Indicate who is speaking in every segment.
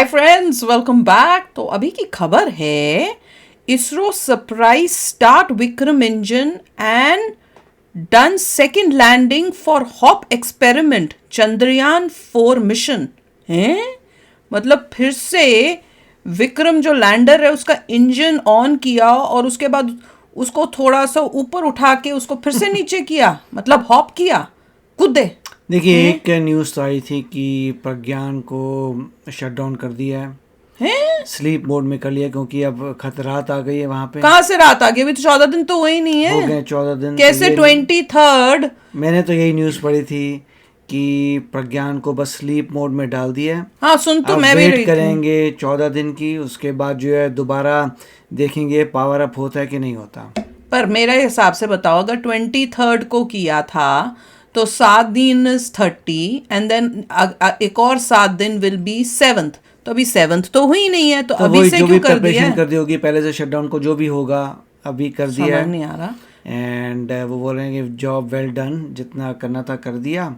Speaker 1: Hi friends, welcome back. तो अभी की खबर है, ISRO surprise start Vikram engine and done second landing for hop experiment Chandrayaan 4 mission है। मतलब फिर से विक्रम जो लैंडर है उसका इंजन ऑन किया और उसके बाद उसको थोड़ा सा ऊपर उठा के उसको फिर से नीचे किया, मतलब हॉप किया, कूदे।
Speaker 2: देखिए, एक न्यूज़ तो आई थी कि प्रज्ञान को शट डाउन कर दिया है, स्लीप मोड में कर लिया क्योंकि अब रात आ गई है वहाँ पे।
Speaker 1: कहाँ से रात आ गई? अभी तो 14 दिन तो हुए ही नहीं है।
Speaker 2: हो गए 14 दिन
Speaker 1: कैसे? 23rd।
Speaker 2: मैंने तो यही न्यूज़ पढ़ी थी कि प्रज्ञान को बस स्लीप मोड में डाल दिया है।
Speaker 1: हाँ, सुन तो
Speaker 2: अब
Speaker 1: मैं भी
Speaker 2: वेट
Speaker 1: रही थी।
Speaker 2: करेंगे 14 दिन की, उसके बाद जो है दोबारा देखेंगे पावर अप होता है कि नहीं होता।
Speaker 1: पर मेरे हिसाब से बताओ, अगर 23rd को किया था तो 7 दिन इज 30 एंड देन एक और 7 दिन विल बी 7th। तो अभी 7th तो हुई नहीं है, तो अभी से
Speaker 2: जो
Speaker 1: क्यों
Speaker 2: भी
Speaker 1: कर दिया
Speaker 2: प्रिपरेशन कर दी होगी पहले से, शटडाउन को जो भी होगा अभी कर दिया
Speaker 1: समझ नहीं आ रहा।
Speaker 2: एंड वो बोल रहे हैं कि जॉब वेल डन, जितना करना था कर दिया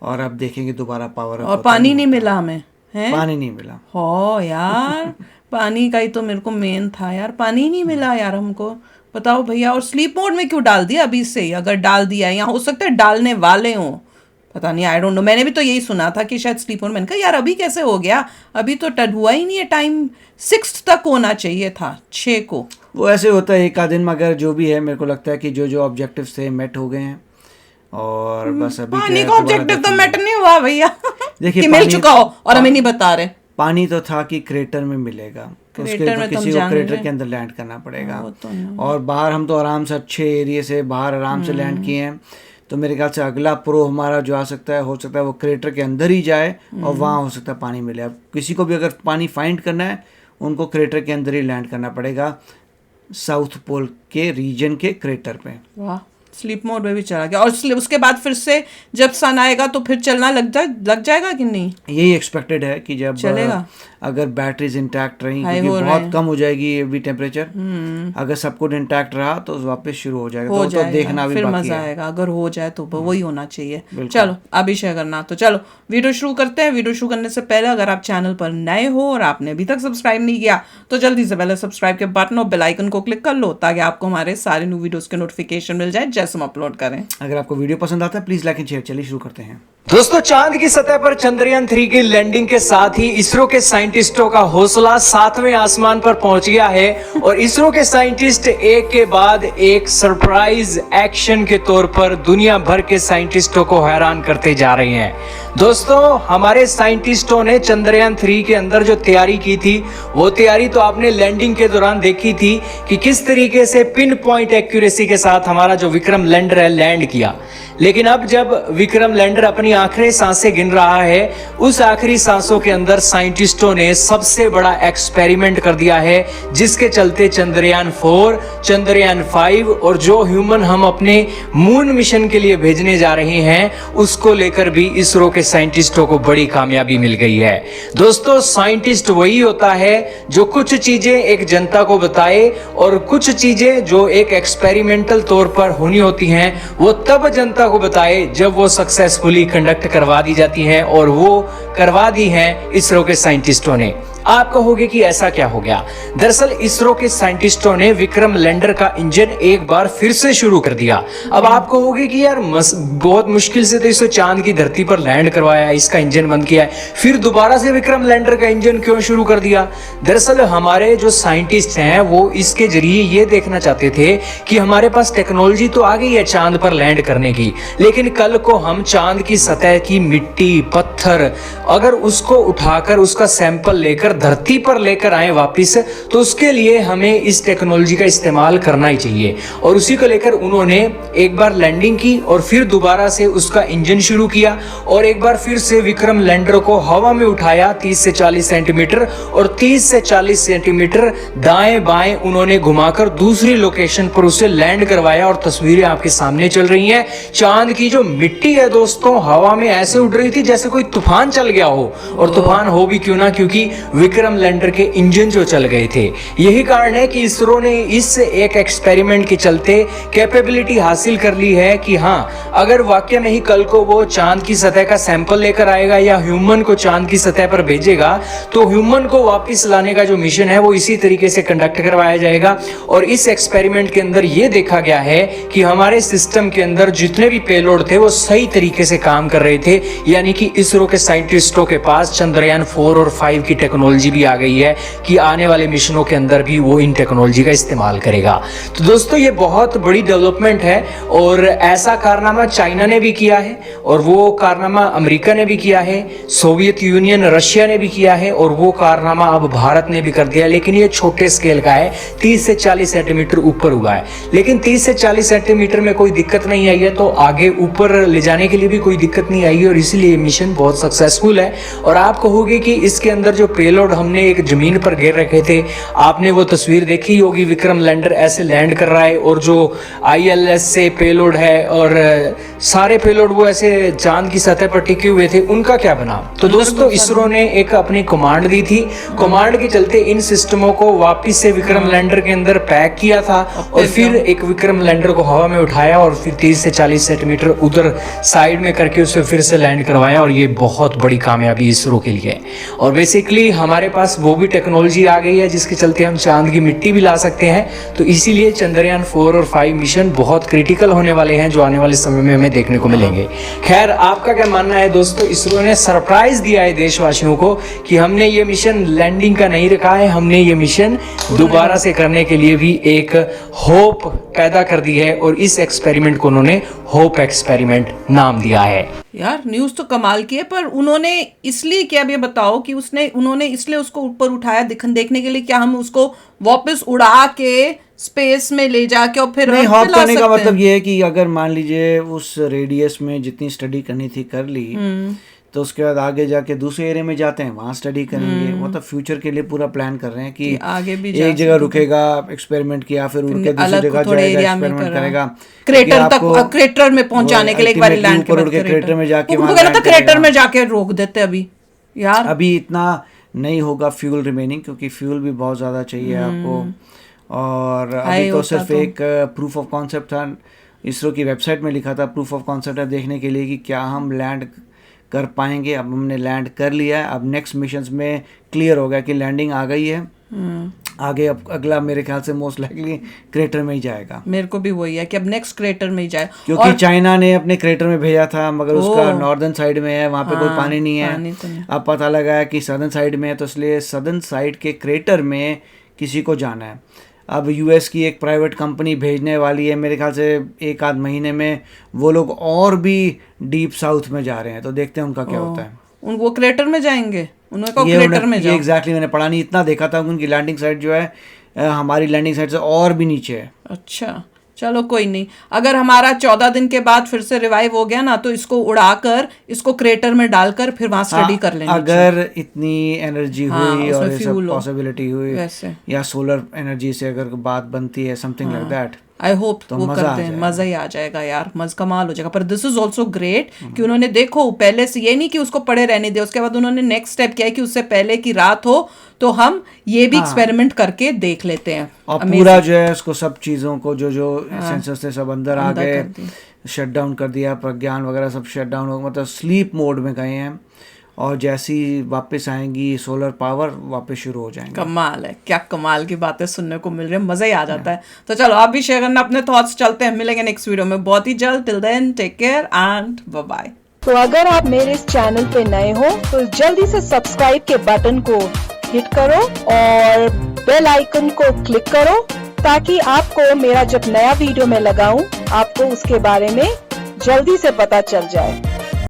Speaker 2: और अब देखेंगे दोबारा पावर अप।
Speaker 1: और पानी नहीं मिला हमें, है?
Speaker 2: पानी नहीं मिला।
Speaker 1: हो यार पानी का ही तो मेरे को मेन था यार, पानी नहीं मिला यार हमको। बताओ भैया, और स्लीप मोड में क्यों डाल दिया अभी से? अगर डाल दिया, या हो सकता है डालने वाले हों, पता नहीं, आई डोंट नो। मैंने भी तो यही सुना था कि शायद स्लीप मोड। मैंने कहा यार अभी कैसे हो गया, अभी तो टड हुआ ही नहीं है, टाइम 6 तक होना चाहिए था, 6 को।
Speaker 2: वो ऐसे होता है एक आध दिन, मगर जो भी है मेरे को लगता है कि जो जो ऑब्जेक्टिव थे मेट हो गए हैं और बस अभी
Speaker 1: पानी का ऑब्जेक्टिव तो मेट नहीं हुआ भैया।
Speaker 2: देखिए,
Speaker 1: कि मिल चुका हो और हमें नहीं बता रहे।
Speaker 2: पानी तो था कि क्रेटर में मिलेगा, उसके तो किसी को क्रेटर के अंदर लैंड करना पड़ेगा। और बाहर हम तो आराम से अच्छे एरिया से बाहर आराम से लैंड किए हैं, तो मेरे ख्याल से अगला प्रो हमारा जो आ सकता है, हो सकता है वो क्रेटर के अंदर ही जाए और वहाँ हो सकता है पानी मिले। अब किसी को भी अगर पानी फाइंड करना है, उनको क्रेटर के अंदर ही लैंड करना पड़ेगा, साउथ पोल के रीजन के क्रेटर पे।
Speaker 1: वाह, स्लीप मोड में भी चला गया। और उसके बाद फिर से जब सन आएगा तो फिर चलना लग जाएगा कि नहीं?
Speaker 2: यही एक्सपेक्टेड है कि जब
Speaker 1: चलेगा,
Speaker 2: अगर बैटरीज इंटैक्ट रही, क्योंकि बहुत कम हो जाएगी अभी टेम्परेचर, अगर सब कुछ इंटैक्ट रहा तो वापस शुरू हो जाएगा। तो देखना भी
Speaker 1: फिर
Speaker 2: बाकी
Speaker 1: मजा
Speaker 2: है।
Speaker 1: आएगा। अगर हो जाए तो वही होना चाहिए। चलो अभी शेयर करना, तो चलो वीडियो शुरू करते हैं। वीडियो शुरू करने से पहले अगर आप चैनल पर नए हो और आपने अभी तक सब्सक्राइब नहीं किया तो जल्दी से पहले सब्सक्राइब के बटन और बेल आइकन को क्लिक कर लो, ताकि आपको हमारे सारे न्यू वीडियोस के नोटिफिकेशन मिल जाए जैसे हम अपलोड करें।
Speaker 2: अगर आपको वीडियो पसंद आता है प्लीज लाइक एंड शेयर। चलिए शुरू करते हैं।
Speaker 3: दोस्तों, चांद की सतह पर चंद्रयान 3 की लैंडिंग के साथ ही इसरो के साइंटिस्टों का हौसला 7वें आसमान पर पहुंच गया है और इसरो के साइंटिस्ट एक के बाद एक सरप्राइज एक्शन के तौर पर दुनिया भर के साइंटिस्टों को हैरान करते जा रहे हैं। दोस्तों, हमारे साइंटिस्टों ने चंद्रयान 3 के अंदर जो तैयारी की थी, वो तैयारी तो आपने लैंडिंग के दौरान देखी थी कि किस तरीके से पिन पॉइंट एक्यूरेसी के साथ हमारा जो विक्रम लैंडर है लैंड किया। लेकिन अब जब विक्रम लैंडर अपनी आखिरी सांसें गिन रहा है, उस आखिरी सांसों के अंदर साइंटिस्टों ने सबसे बड़ा एक्सपेरिमेंट कर दिया है, जिसके चलते चंद्रयान 4, चंद्रयान 5 और जो ह्यूमन हम अपने मून मिशन के लिए भेजने जा रहे हैं, उसको लेकर भी इसरो के साइंटिस्टों को बड़ी कामयाबी मिल गई है। दोस्तों, साइंटिस्ट वही होता है जो कुछ चीजें एक जनता को बताए और कुछ चीजें जो एक एक्सपेरिमेंटल तौर पर होनी होती हैं, वो तब जनता को बताए जब वो सक्सेसफुली कंडक्ट करवा दी जाती हैं, और वो करवा दी हैं इसरो के साइंटिस्टों ने। आप कहोगे कि ऐसा क्या हो गया? दरअसल इसरो के साइंटिस्टों ने विक्रम लैंडर का इंजन एक बार फिर से शुरू कर दिया। अब आप कहोगे कि यार बहुत मुश्किल से तो इसे चांद की धरती पर लैंड करवाया, इसका इंजन बंद किया है, फिर दोबारा से विक्रम लैंडर का इंजन क्यों शुरू कर दिया? दरअसल हमारे जो साइंटिस्ट हैं वो इसके जरिए ये देखना चाहते थे कि हमारे पास टेक्नोलॉजी तो आ गई है चांद पर लैंड करने की, लेकिन कल को हम चांद की सतह की मिट्टी, पत्थर, अगर उसको उठाकर उसका सैंपल लेकर धरती पर लेकर आए वापिस, तो उसके लिए हमें इस टेक्नोलॉजी का इस्तेमाल करना ही चाहिए। और उसी को लेकर उन्होंने एक बार लैंडिंग की और फिर दोबारा से उसका इंजन शुरू किया और एक बार फिर से विक्रम लैंडर को हवा में उठाया 30 से 40 सेंटीमीटर, और 30 से 40 सेंटीमीटर दाएं बाएं उन्होंने घुमाकर दूसरी लोकेशन पर उसे लैंड करवाया। और तस्वीरें आपके सामने चल रही हैं। चांद की जो मिट्टी है दोस्तों, हवा में ऐसे उड़ रही थी जैसे कोई तूफान चल गया हो, और तूफान हो भी क्यों ना, क्योंकि विक्रम लैंडर के इंजन जो चल गए थे। यही कारण है कि इसरो ने इस एक एक्सपेरिमेंट के चलते कैपेबिलिटी हासिल कर ली है कि हाँ, अगर वाकई में ही कल को वो चांद की सतह का सैंपल लेकर आएगा या ह्यूमन को चांद की सतह पर भेजेगा, तो ह्यूमन को वापस लाने का जो मिशन है वो इसी तरीके से कंडक्ट करवाया जाएगा। और इस एक्सपेरिमेंट के अंदर ये देखा गया है कि हमारे सिस्टम के अंदर जितने भी पेलोड थे वो सही तरीके से काम कर रहे थे, यानी कि इसरो के साइंटिस्टों के पास चंद्रयान 4 और 5 की टेक्नोलॉजी भी आ गई है कि आने वाले मिशनों के अंदर भी वो इन टेक्नोलॉजी का इस्तेमाल करेगा। तो दोस्तों, ये बहुत बड़ी डेवलपमेंट है और ऐसा कारनामा चाइना ने भी किया है और वो कारनामा अमेरिका ने भी किया है, सोवियत यूनियन, रशिया ने भी किया है और वो कारनामा अब भारत ने भी कर दिया। लेकिन ये छोटे स्केल का है, 30 से 40 सेंटीमीटर ऊपर हुआ है। लेकिन 30 से 40 सेंटीमीटर में कोई दिक्कत नहीं आई है, तो आगे ऊपर ले जाने के लिए भी कोई दिक्कत नहीं आई, और इसलिए मिशन बहुत सक्सेसफुल है। और आप कहोगे कि इसके अंदर जो पेलोड हमने एक जमीन पर घेर रखे थे, आपने वो तस्वीर देखी होगी, विक्रम लैंडर ऐसे लैंड कर रहा है और जो ILS से पेलोड है और सारे पेलोड वो ऐसे चांद की सतह पर टिके हुए थे, उनका क्या बना? तो दोस्तों, इसरो ने एक अपनी कमांड दी थी। कमांड के चलते इन सिस्टमों को वापस से विक्रम लैंडर के अंदर पैक किया था और फिर एक विक्रम लैंडर को हवा में उठाया और फिर 30 से 40 सेंटीमीटर उधर साइड में करके उसे फिर से लैंड करवाया। और ये बहुत बड़ी कामयाबी इसरो के लिए। और बेसिकली हमारे पास वो भी टेक्नोलॉजी आ गई है जिसके चलते हम चांद की मिट्टी भी ला सकते हैं। तो इसीलिए चंद्रयान 4 और 5 मिशन बहुत क्रिटिकल होने वाले हैं, जो आने वाले समय में हमें देखने को मिलेंगे। खैर, आपका क्या मानना है दोस्तों? इसरो ने सरप्राइज दिया है देशवासियों को कि हमने ये मिशन लैंडिंग का नहीं रखा है, हमने ये मिशन दोबारा से करने के लिए भी एक होप पैदा कर दी है और इस एक्सपेरिमेंट को उन्होंने होप एक्सपेरिमेंट नाम दिया है।
Speaker 1: यार, न्यूज़ तो कमाल की है, पर उन्होंने इसलिए क्या, अब ये बताओ कि उन्होंने इसलिए उसको ऊपर उठाया देखने के लिए, क्या हम उसको वापस उड़ा के स्पेस में ले जाके और फिर
Speaker 2: नहीं, हॉप करने का मतलब ये है कि अगर मान लीजिए उस रेडियस में जितनी स्टडी करनी थी कर ली, तो उसके बाद आगे जाके दूसरे एरिया में जाते हैं, वहाँ स्टडी करेंगे। मतलब फ्यूचर के लिए पूरा प्लान कर रहे हैं कि
Speaker 1: आगे भी
Speaker 2: एक जगह रुकेगा, एक्सपेरिमेंट किया, फिर उड़ के दूसरी जगह जाएगा, एक्सपेरिमेंट करेगा,
Speaker 1: क्रेटर तक, क्रेटर में पहुंचाने के लिए एक बार लैंड करके क्रेटर में जाके क्रेटर में जाके रोक देते। अभी यार,
Speaker 2: अभी इतना नहीं होगा फ्यूल रिमेनिंग, क्योंकि फ्यूल भी बहुत ज्यादा चाहिए आपको। और अभी तो सिर्फ एक प्रूफ ऑफ कॉन्सेप्ट था, इसरो की वेबसाइट में लिखा था प्रूफ ऑफ कॉन्सेप्ट है, देखने के लिए कि क्या हम लैंड कर पाएंगे। अब हमने लैंड कर लिया है, अब नेक्स्ट मिशंस में क्लियर हो गया कि लैंडिंग आ गई है। आगे अब अगला मेरे ख्याल से मोस्ट लाइकली क्रेटर में ही जाएगा।
Speaker 1: मेरे को भी वही है कि अब नेक्स्ट क्रेटर में ही जाए,
Speaker 2: क्योंकि चाइना ने अपने क्रेटर में भेजा था, मगर उसका नॉर्दर्न साइड में है, वहाँ पे कोई पानी नहीं है। अब पता लगा है कि सदर्न साइड में है, तो इसलिए सदर्न साइड के क्रेटर में किसी को जाना है। अब यूएस की एक प्राइवेट कंपनी भेजने वाली है, मेरे ख्याल से एक आध महीने में वो लोग और भी डीप साउथ में जा रहे हैं, तो देखते हैं उनका क्या होता है।
Speaker 1: वो क्रेटर में जाएंगे, उन्होंने क्रेटर में जाओ।
Speaker 2: एग्जैक्टली, मैंने पढ़ा नहीं, इतना देखा था उनकी लैंडिंग साइट जो है हमारी लैंडिंग साइट से और भी नीचे है।
Speaker 1: अच्छा, चलो कोई नहीं। अगर हमारा 14 दिन के बाद फिर से रिवाइव हो गया ना, तो इसको उड़ाकर इसको क्रेटर में डालकर फिर वहां स्टडी कर लेंगे।
Speaker 2: अगर इतनी एनर्जी हुई और ये सब पॉसिबिलिटी हुई
Speaker 1: वैसे, या
Speaker 2: सोलर एनर्जी से अगर बात बनती है, something like that,
Speaker 1: I hope तो वो करते हैं, मजा ही आ जाएगा यार, कमाल हो जाएगा। पर दिस इज ऑल्सो ग्रेट कि उन्होंने देखो पहले से ये नहीं कि उसको पड़े रहने दे, उसके बाद उन्होंने नेक्स्ट स्टेप किया है कि उससे पहले की रात हो तो हम ये भी एक्सपेरिमेंट करके देख लेते हैं।
Speaker 2: और पूरा जो है उसको सब चीज़ों को जो सेंसर्स थे सब अंदर आ गए, शट डाउन कर दिया, प्रज्ञान वगैरह सब शट डाउन हो, मतलब स्लीप मोड में गए हैं। और जैसी वापस आएंगी सोलर पावर, वापस शुरू हो जाएंगे।
Speaker 1: कमाल है, क्या कमाल की बातें सुनने को मिल रही है, मजा ही आ जाता है। तो चलो आप भी शेयर करना अपने थॉट्स, चलते हैं, मिलेंगे नेक्स्ट वीडियो में बहुत ही जल्द। Till then take care and bye bye.
Speaker 4: तो अगर आप मेरे इस चैनल पे नए हो तो जल्दी से सब्सक्राइब के बटन को हिट करो और बेल आइकन को क्लिक करो, ताकि आपको मेरा जब नया वीडियो मैं लगाऊं आपको उसके बारे में जल्दी से पता चल जाए।